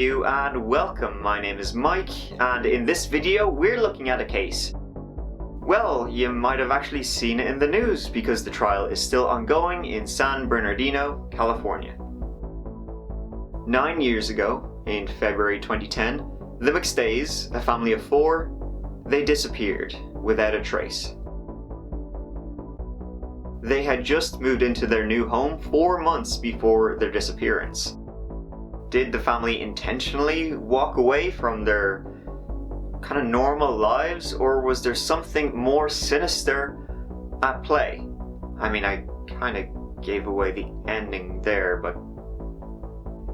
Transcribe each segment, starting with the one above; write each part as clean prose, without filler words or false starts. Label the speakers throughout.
Speaker 1: you, and welcome. My name is Mike, and in this video we're looking at a case. Well, you might have actually seen it in the news because the trial is still ongoing in San Bernardino, California. 9 years ago, in February 2010, the McStays, a family of 4, they disappeared without a trace. They had just moved into their new home 4 months before their disappearance. Did the family intentionally walk away from their kind of normal lives, or was there something more sinister at play? I mean, I kind of gave away the ending there, but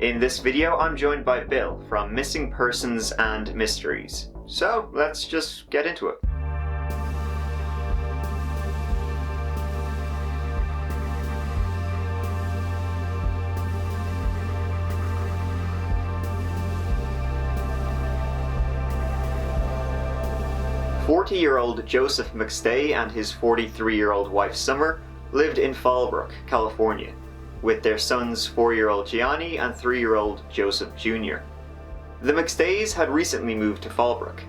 Speaker 1: in this video I'm joined by Bill from Missing Persons and Mysteries. So let's just get into it. "40-year-old Joseph McStay and his 43-year-old wife Summer lived in Fallbrook, California, with their sons 4-year-old Gianni and 3-year-old Joseph Jr. The McStays had recently moved to Fallbrook.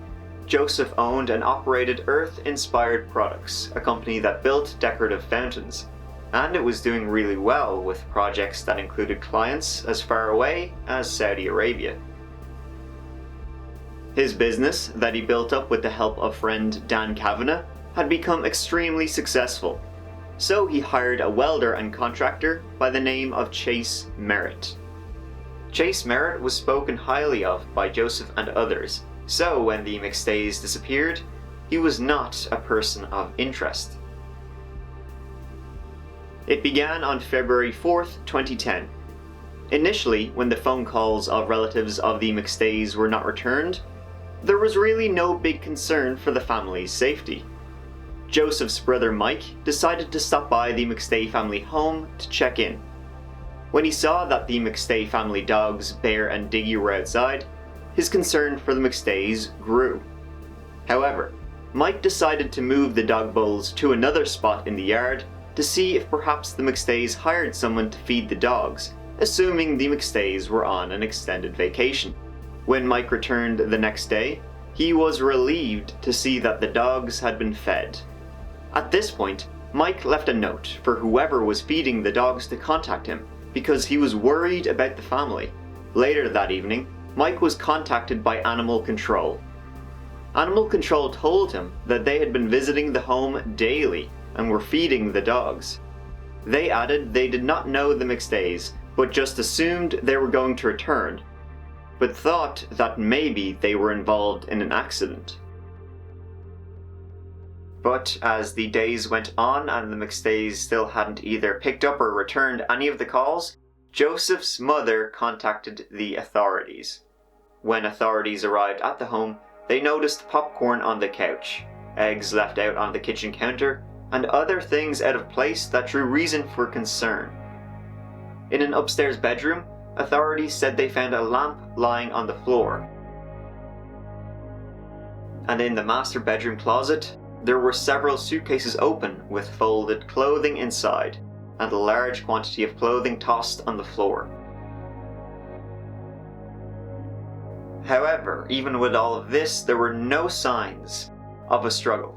Speaker 1: Joseph owned and operated Earth Inspired Products, a company that built decorative fountains, and it was doing really well with projects that included clients as far away as Saudi Arabia. His business, that he built up with the help of friend Dan Kavanagh, had become extremely successful, so he hired a welder and contractor by the name of Chase Merrit. Chase Merrit was spoken highly of by Joseph and others, so when the McStays disappeared, he was not a person of interest. It began on February 4th, 2010. Initially, when the phone calls of relatives of the McStays were not returned, there was really no big concern for the family's safety. Joseph's brother Mike decided to stop by the McStay family home to check in. When he saw that the McStay family dogs, Bear and Diggy, were outside, his concern for the McStays grew. However, Mike decided to move the dog bowls to another spot in the yard to see if perhaps the McStays hired someone to feed the dogs, assuming the McStays were on an extended vacation. When Mike returned the next day, he was relieved to see that the dogs had been fed. At this point, Mike left a note for whoever was feeding the dogs to contact him, because he was worried about the family. Later that evening, Mike was contacted by Animal Control. Animal Control told him that they had been visiting the home daily and were feeding the dogs. They added they did not know the McStays, but just assumed they were going to return, but thought that maybe they were involved in an accident. But as the days went on and the McStays still hadn't either picked up or returned any of the calls, Joseph's mother contacted the authorities. When authorities arrived at the home, they noticed popcorn on the couch, eggs left out on the kitchen counter, and other things out of place that drew reason for concern. In an upstairs bedroom, authorities said they found a lamp lying on the floor. And in the master bedroom closet, there were several suitcases open with folded clothing inside, and a large quantity of clothing tossed on the floor. However, even with all of this, there were no signs of a struggle.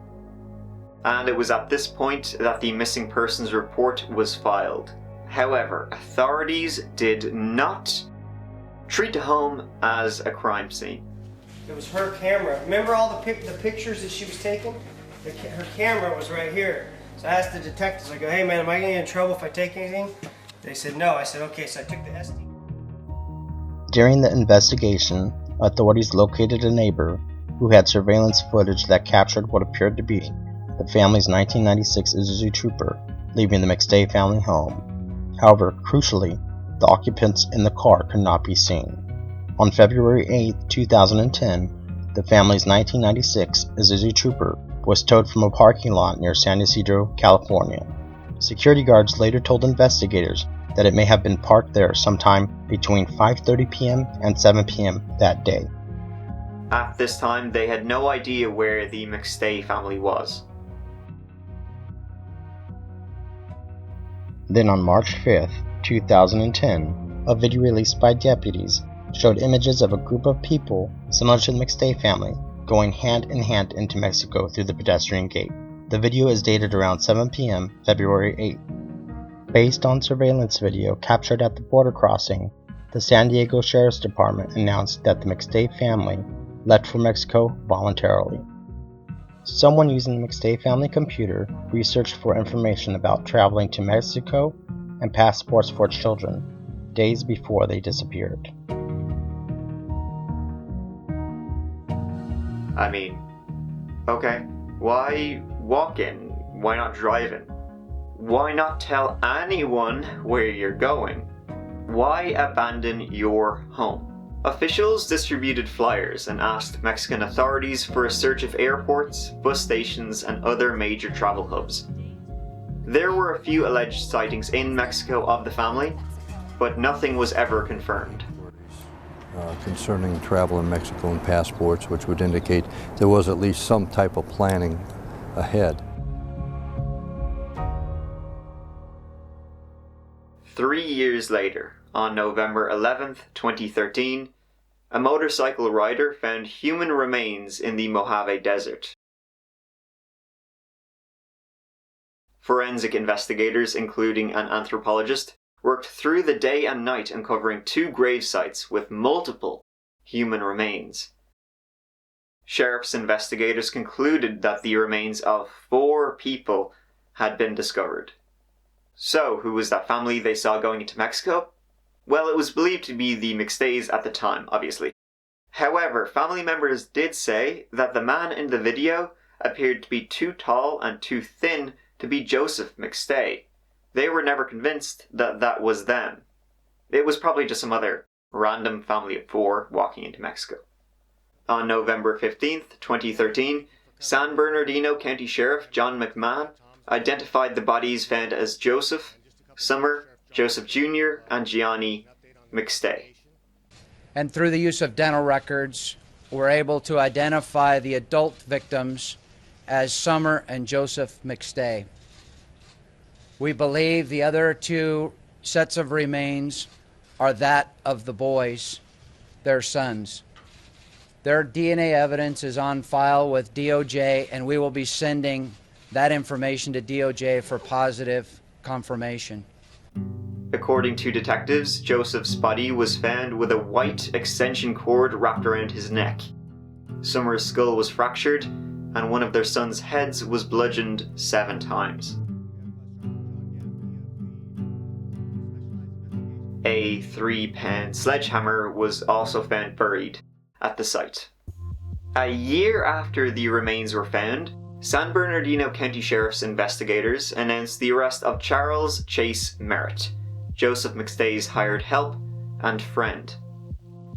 Speaker 1: And it was at this point that the missing persons report was filed. However, authorities did not treat the home as a crime scene.
Speaker 2: It was her camera. Remember all the pictures that she was taking? Her camera was right here. So I asked the detectives, I go, hey man, am I going to get in trouble if I take anything? They said no. I said, okay, so I took the SD.
Speaker 3: During the investigation, authorities located a neighbor who had surveillance footage that captured what appeared to be the family's 1996 Isuzu Trooper leaving the McStay family home. However, crucially, the occupants in the car could not be seen. On February 8, 2010, the family's 1996 Isuzu Trooper was towed from a parking lot near San Ysidro, California. Security guards later told investigators that it may have been parked there sometime between 5:30 p.m. and 7 p.m. that day.
Speaker 1: At this time, they had no idea where the McStay family was.
Speaker 3: Then on March 5th, 2010, a video released by deputies showed images of a group of people similar to the McStay family going hand in hand into Mexico through the pedestrian gate. The video is dated around 7 p.m. February 8. Based on surveillance video captured at the border crossing, the San Diego Sheriff's Department announced that the McStay family left for Mexico voluntarily. Someone using the McStay family computer researched for information about traveling to Mexico and passports for children days before they disappeared.
Speaker 1: I mean, okay, why walk in? Why not drive in? Why not tell anyone where you're going? Why abandon your home? Officials distributed flyers and asked Mexican authorities for a search of airports, bus stations, and other major travel hubs. There were a few alleged sightings in Mexico of the family, but nothing was ever confirmed.
Speaker 4: Concerning travel in Mexico and passports, which would indicate there was at least some type of planning ahead.
Speaker 1: 3 years later, on November 11th, 2013, a motorcycle rider found human remains in the Mojave Desert. Forensic investigators, including an anthropologist, worked through the day and night uncovering 2 grave sites with multiple human remains. Sheriff's investigators concluded that the remains of 4 people had been discovered. So, who was that family they saw going into Mexico? Well, it was believed to be the McStays at the time, obviously. However, family members did say that the man in the video appeared to be too tall and too thin to be Joseph McStay. They were never convinced that that was them. It was probably just some other random family of 4 walking into Mexico. On November 15th, 2013, San Bernardino County Sheriff John McMahon identified the bodies found as Joseph, Summer, Joseph Jr., and Gianni McStay.
Speaker 5: And through the use of dental records, we're able to identify the adult victims as Summer and Joseph McStay. We believe the other 2 sets of remains are that of the boys, their sons. Their DNA evidence is on file with DOJ, and we will be sending that information to DOJ for positive confirmation.
Speaker 1: According to detectives, Joseph's body was found with a white extension cord wrapped around his neck. Summer's skull was fractured, and one of their sons' heads was bludgeoned 7 times. A 3-pound sledgehammer was also found buried at the site. A year after the remains were found, San Bernardino County Sheriff's investigators announced the arrest of Charles Chase Merrit, Joseph McStay's hired help and friend.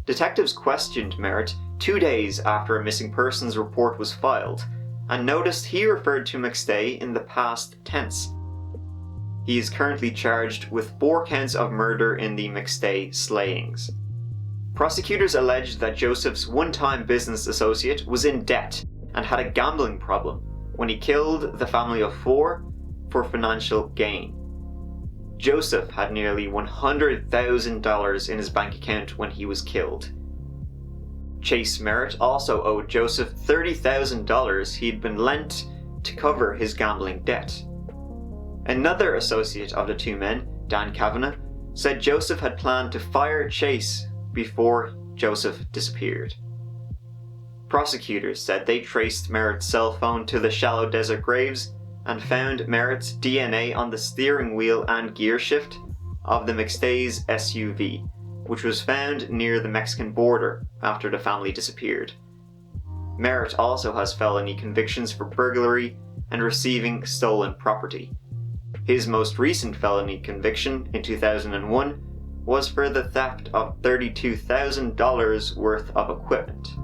Speaker 1: Detectives questioned Merrit 2 days after a missing persons report was filed, and noticed he referred to McStay in the past tense. He is currently charged with 4 counts of murder in the McStay slayings. Prosecutors alleged that Joseph's one-time business associate was in debt and had a gambling problem when he killed the family of 4 for financial gain. Joseph had nearly $100,000 in his bank account when he was killed. Chase Merrit also owed Joseph $30,000 he'd been lent to cover his gambling debt. Another associate of the 2 men, Dan Kavanagh, said Joseph had planned to fire Chase before Joseph disappeared. Prosecutors said they traced Merritt's cell phone to the shallow desert graves and found Merritt's DNA on the steering wheel and gear shift of the McStay's SUV, which was found near the Mexican border after the family disappeared. Merrit also has felony convictions for burglary and receiving stolen property. His most recent felony conviction in 2001 was for the theft of $32,000 worth of equipment.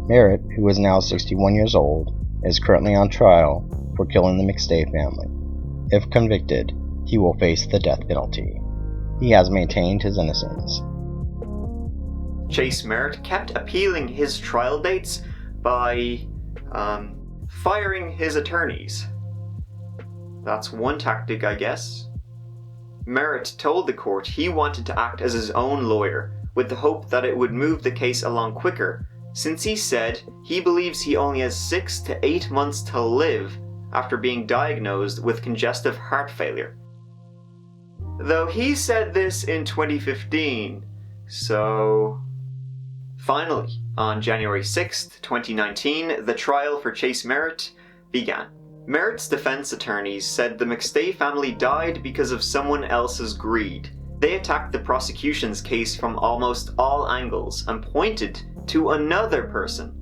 Speaker 3: Merrit, who is now 61 years old, is currently on trial for killing the McStay family. If convicted, he will face the death penalty. He has maintained his innocence.
Speaker 1: Chase Merrit kept appealing his trial dates by firing his attorneys. That's one tactic, I guess. Merrit told the court he wanted to act as his own lawyer, with the hope that it would move the case along quicker, since he said he believes he only has 6 to 8 months to live after being diagnosed with congestive heart failure. Though he said this in 2015, so... Finally, on January 6th, 2019, the trial for Chase Merrit began. Merritt's defense attorneys said the McStay family died because of someone else's greed. They attacked the prosecution's case from almost all angles and pointed to another person,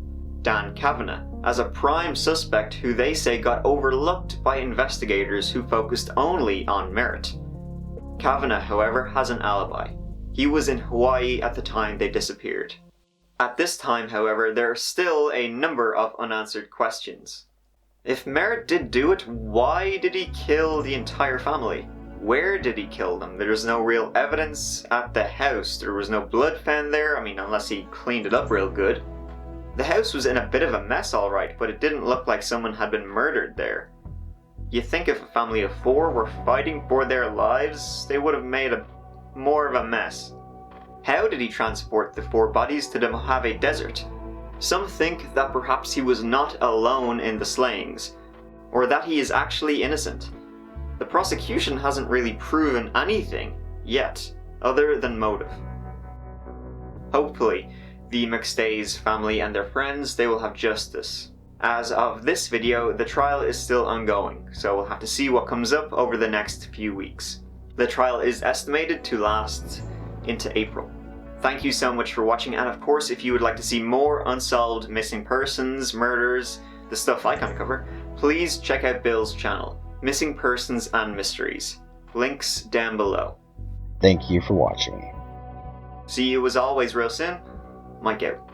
Speaker 1: Dan Kavanagh, as a prime suspect who they say got overlooked by investigators who focused only on Merrit. Kavanagh, however, has an alibi. He was in Hawaii at the time they disappeared. At this time, however, there are still a number of unanswered questions. If Merrit did do it, why did he kill the entire family? Where did he kill them? There was no real evidence at the house. There was no blood found there, unless he cleaned it up real good. The house was in a bit of a mess alright, but it didn't look like someone had been murdered there. You'd think if a family of 4 were fighting for their lives, they would have made more of a mess. How did he transport the 4 bodies to the Mojave Desert? Some think that perhaps he was not alone in the slayings, or that he is actually innocent. The prosecution hasn't really proven anything yet, other than motive. Hopefully, the McStay's family and their friends, they will have justice. As of this video, the trial is still ongoing, so we'll have to see what comes up over the next few weeks. The trial is estimated to last into April. Thank you so much for watching, and of course, if you would like to see more unsolved missing persons, murders, the stuff I can't cover, please check out Bill's channel, Missing Persons and Mysteries. Links down below.
Speaker 3: Thank you for watching.
Speaker 1: See you as always real soon. Mike out.